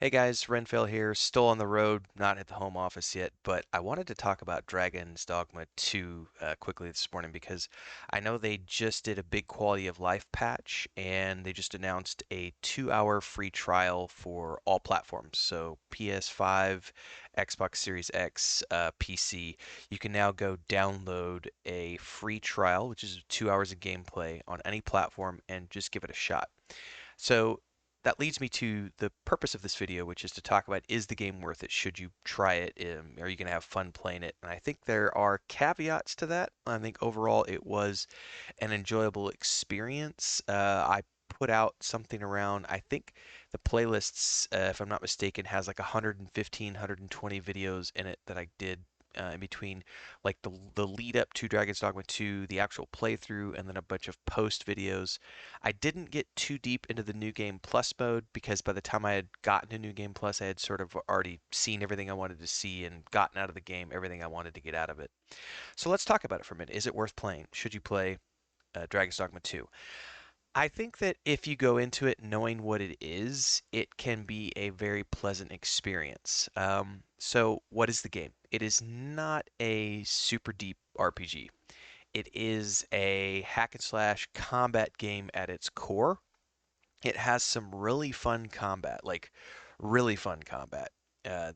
Hey guys, Renfail here, still on the road, not at the home office yet, but I wanted to talk about Dragon's Dogma 2 quickly this morning because I know they just did a big quality of life patch and they just announced a 2-hour free trial for all platforms. So PS5, Xbox Series X, PC. You can now go download a free trial, which is 2 hours of gameplay on any platform, and just give it a shot. So that leads me to the purpose of this video, which is to talk about, is the game worth it? Should you try it? Are you going to have fun playing it? And I think there are caveats to that. I think overall it was an enjoyable experience. I put out something around, I think the playlists, if I'm not mistaken, has like 115, 120 videos in it that I did in between, like the lead up to Dragon's Dogma 2, the actual playthrough, and then a bunch of post videos. I didn't get too deep into the New Game Plus mode because by the time I had gotten to New Game Plus, I had sort of already seen everything I wanted to see and gotten out of the game everything I wanted to get out of it. So let's talk about it for a minute. Is it worth playing? Should you play Dragon's Dogma 2? I think that if you go into it knowing what it is, it can be a very pleasant experience. So, what is the game? It is not a super deep RPG. It is a hack and slash combat game at its core. It has some really fun combat, like really fun combat.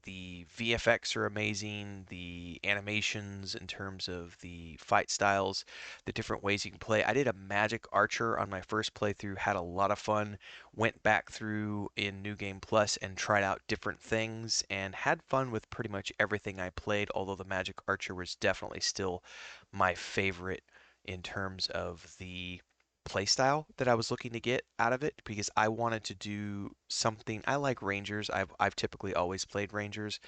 The VFX are amazing. The animations, in terms of the fight styles, the different ways you can play. I did a Magic Archer on my first playthrough, had a lot of fun. Went back through in New Game Plus and tried out different things and had fun with pretty much everything I played, although the Magic Archer was definitely still my favorite in terms of the playstyle that I was looking to get out of it because I wanted to do something. I like Rangers. I've typically always played Rangers,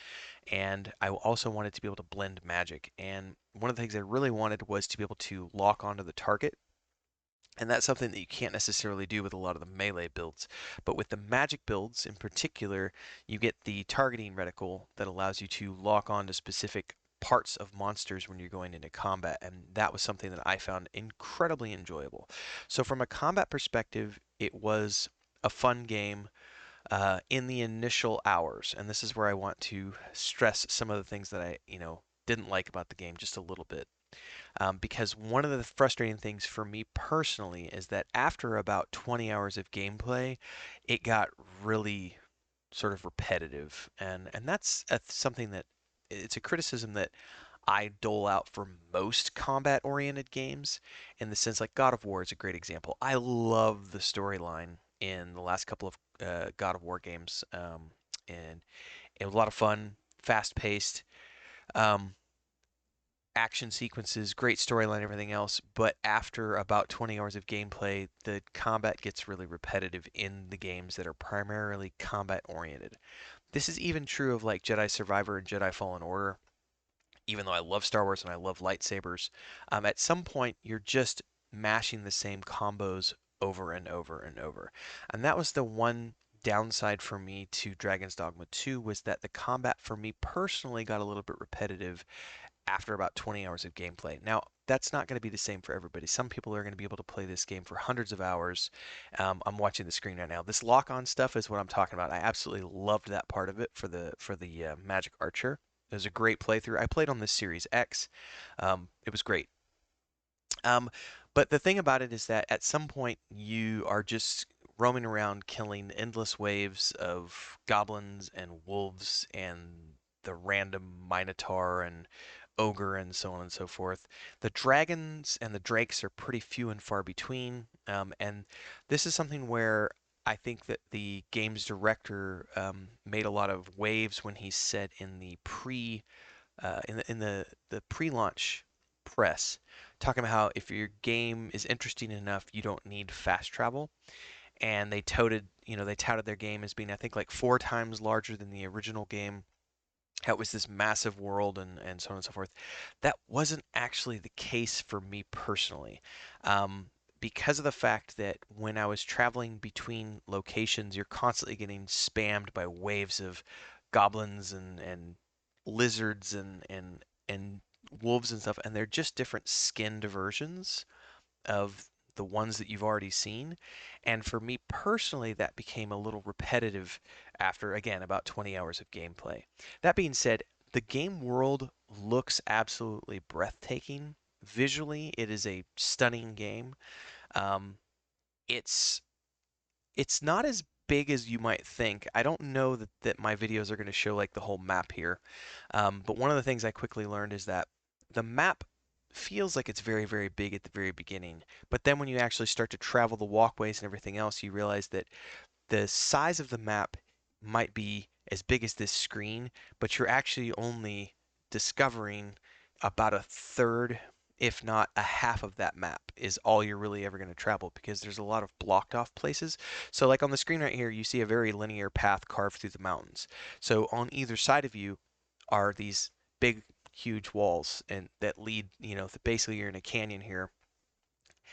and I also wanted to be able to blend magic. And one of the things I really wanted was to be able to lock onto the target. And that's something that you can't necessarily do with a lot of the melee builds. But with the magic builds in particular, you get the targeting reticle that allows you to lock on to specific parts of monsters when you're going into combat. And that was something that I found incredibly enjoyable. So, from a combat perspective, it was a fun game in the initial hours. And this is where I want to stress some of the things that I didn't like about the game just a little bit. Because one of the frustrating things for me personally is that after about 20 hours of gameplay, it got really sort of repetitive, and that's something that it's a criticism that I dole out for most combat-oriented games, in the sense like God of War is a great example. I love the storyline in the last couple of God of War games, and it was a lot of fun, fast-paced. Um, Action sequences, great storyline, everything else. But after about 20 hours of gameplay, the combat gets really repetitive in the games that are primarily combat oriented. This is even true of like Jedi Survivor and Jedi Fallen Order. Even though I love Star Wars and I love lightsabers, at some point you're just mashing the same combos over and over and over. And that was the one downside for me to Dragon's Dogma 2, was that the combat for me personally got a little bit repetitive after about 20 hours of gameplay. Now, that's not going to be the same for everybody. Some people are going to be able to play this game for hundreds of hours. I'm watching the screen right now. This lock-on stuff is what I'm talking about. I absolutely loved that part of it for the Magic Archer. It was a great playthrough. I played on this Series X. It was great. Um, but the thing about it is that at some point you are just roaming around killing endless waves of goblins and wolves and the random minotaur and ogre and so on and so forth. The dragons and the drakes are pretty few and far between, and this is something where I think that the game's director made a lot of waves when he said in the the pre-launch press, talking about how if your game is interesting enough, you don't need fast travel. And they touted their game as being, I think, like 4 times larger than the original game. How it was this massive world and so on and so forth. That wasn't actually the case for me personally. Because of the fact that when I was traveling between locations, you're constantly getting spammed by waves of goblins and lizards and wolves and stuff, and they're just different skinned versions of the ones that you've already seen. And for me personally, that became a little repetitive after, again, about 20 hours of gameplay. That being said, the game world looks absolutely breathtaking. Visually, it is a stunning game. Um, it's it's not as big as you might think. I don't know that my videos are going to show like the whole map here. But one of the things I quickly learned is that the map feels like it's very, very big at the very beginning. But then when you actually start to travel the walkways and everything else, you realize that the size of the map might be as big as this screen, but you're actually only discovering about a third, if not a half of that map is all you're really ever going to travel because there's a lot of blocked off places. So like on the screen right here, you see a very linear path carved through the mountains. So on either side of you are these big, huge walls and that lead, basically you're in a canyon here.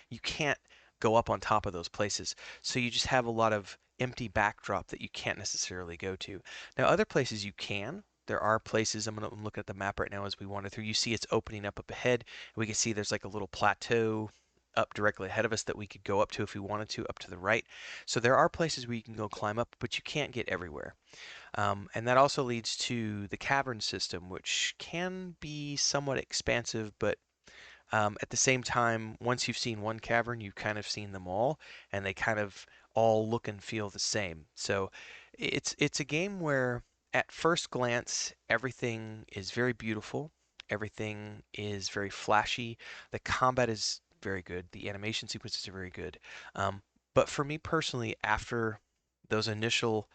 You can't go up on top of those places. So you just have a lot of empty backdrop that you can't necessarily go to. Now, other places you can. There are places, I'm going to look at the map right now as we wander through. You see it's opening up ahead. We can see there's like a little plateau up directly ahead of us that we could go up to if we wanted to, up to the right. So there are places where you can go climb up, but you can't get everywhere. And that also leads to the cavern system, which can be somewhat expansive, but at the same time, once you've seen one cavern, you've kind of seen them all, and they kind of all look and feel the same. So it's a game where at first glance everything is very beautiful, everything is very flashy, the combat is very good, the animation sequences are very good. But for me personally, after those initial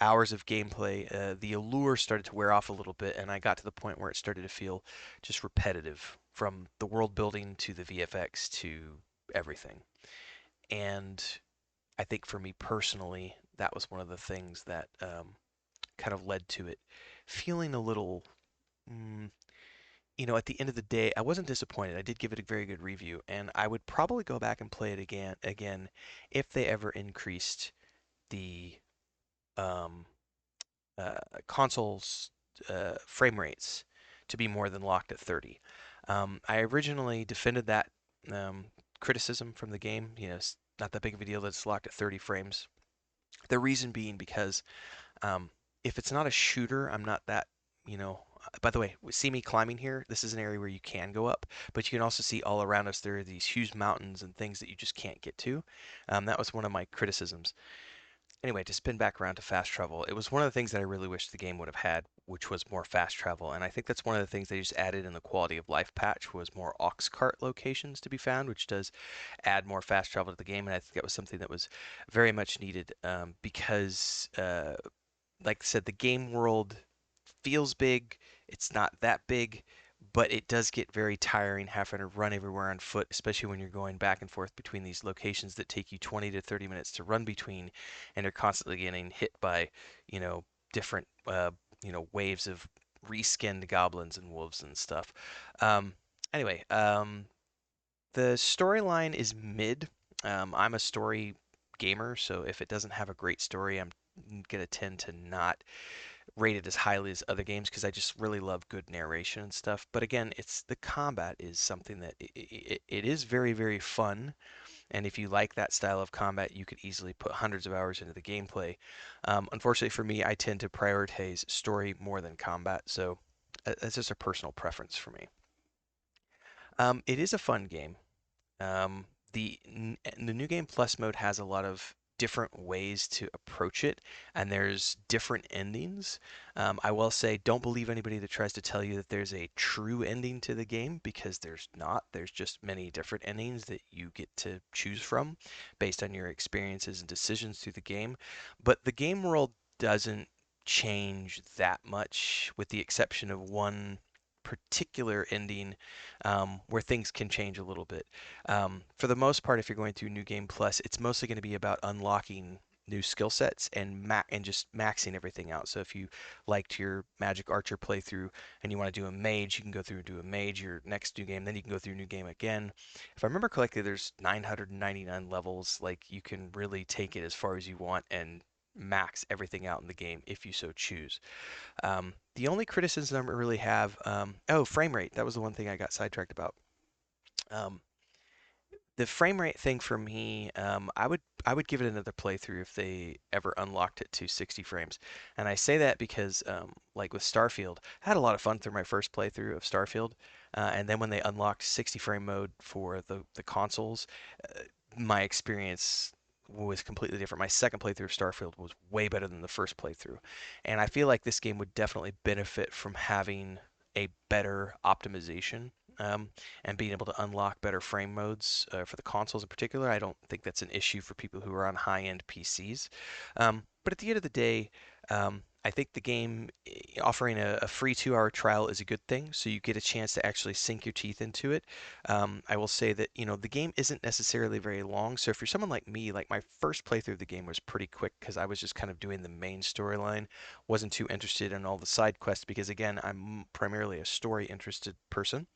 hours of gameplay, the allure started to wear off a little bit, and I got to the point where it started to feel just repetitive from the world building to the VFX to everything. And I think for me personally, that was one of the things that kind of led to it feeling a little, mm, at the end of the day, I wasn't disappointed. I did give it a very good review, and I would probably go back and play it again if they ever increased the um, uh, console's frame rates to be more than locked at 30. I originally defended that um, criticism from the game. It's not that big of a deal that it's locked at 30 frames. The reason being because um, if it's not a shooter, I'm not that, by the way, see me climbing here? This is an area where you can go up, but you can also see all around us there are these huge mountains and things that you just can't get to. That was one of my criticisms. Anyway, to spin back around to fast travel, it was one of the things that I really wish the game would have had, which was more fast travel. And I think that's one of the things they just added in the quality of life patch was more aux cart locations to be found, which does add more fast travel to the game. And I think that was something that was very much needed because, like I said, the game world feels big. It's not that big, but it does get very tiring having to run everywhere on foot, especially when you're going back and forth between these locations that take you 20 to 30 minutes to run between, and you're constantly getting hit by, different, waves of reskinned goblins and wolves and stuff. Um, anyway, the storyline is mid. I'm a story gamer, so if it doesn't have a great story, I'm gonna tend to not rated as highly as other games because I just really love good narration and stuff. But again, it's the combat is something that it is very, very fun. And if you like that style of combat, you could easily put hundreds of hours into the gameplay. Unfortunately for me, I tend to prioritize story more than combat. So that's just a personal preference for me. It is a fun game. Um, the new game plus mode has a lot of different ways to approach it, and there's different endings. I will say, don't believe anybody that tries to tell you that there's a true ending to the game because there's not. There's just many different endings that you get to choose from based on your experiences and decisions through the game. But the game world doesn't change that much, with the exception of one particular ending where things can change a little bit. For the most part, if you're going through New Game Plus, it's mostly going to be about unlocking new skill sets and just maxing everything out. So if you liked your Magic Archer playthrough and you want to do a mage, you can go through and do a mage your next new game. Then you can go through a new game again. If I remember correctly, there's 999 levels. Like you can really take it as far as you want and max everything out in the game if you so choose. The only criticism I really have, frame rate. That was the one thing I got sidetracked about. Um, The frame rate thing for me, I would give it another playthrough if they ever unlocked it to 60 frames. And I say that because, like with Starfield, I had a lot of fun through my first playthrough of Starfield, and then when they unlocked 60 frame mode for the consoles, uh, my experience was completely different. My second playthrough of Starfield was way better than the first playthrough, and I feel like this game would definitely benefit from having a better optimization. And being able to unlock better frame modes for the consoles in particular. I don't think that's an issue for people who are on high-end PCs. But at the end of the day, I think the game offering a free 2 hour trial is a good thing, so you get a chance to actually sink your teeth into it. I will say that the game isn't necessarily very long, so if you're someone like me, like my first playthrough of the game was pretty quick because I was just kind of doing the main storyline, wasn't too interested in all the side quests because again, I'm primarily a story interested person.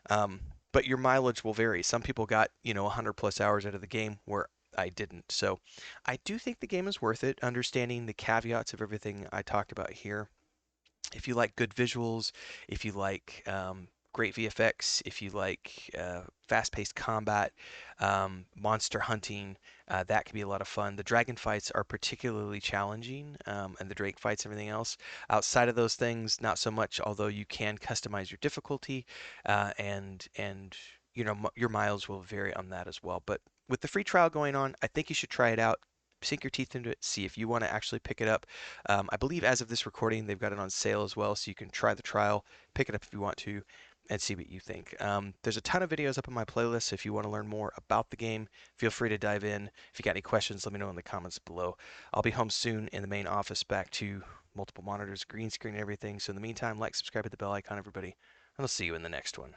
Um, but your mileage will vary. Some people got, 100 plus hours out of the game where I didn't. So I do think the game is worth it, understanding the caveats of everything I talked about here. If you like good visuals, if you like great VFX, if you like fast-paced combat, monster hunting, that can be a lot of fun. The dragon fights are particularly challenging, and the drake fights, everything else. Outside of those things, not so much. Although you can customize your difficulty, and your miles will vary on that as well. But with the free trial going on, I think you should try it out. Sink your teeth into it, see if you want to actually pick it up. I believe as of this recording, they've got it on sale as well, so you can try the trial, pick it up if you want to, and see what you think. There's a ton of videos up on my playlist, so if you want to learn more about the game, feel free to dive in. If you got any questions, let me know in the comments below. I'll be home soon in the main office, back to multiple monitors, green screen, and everything. So in the meantime, like, subscribe, hit the bell icon, everybody, and I'll see you in the next one.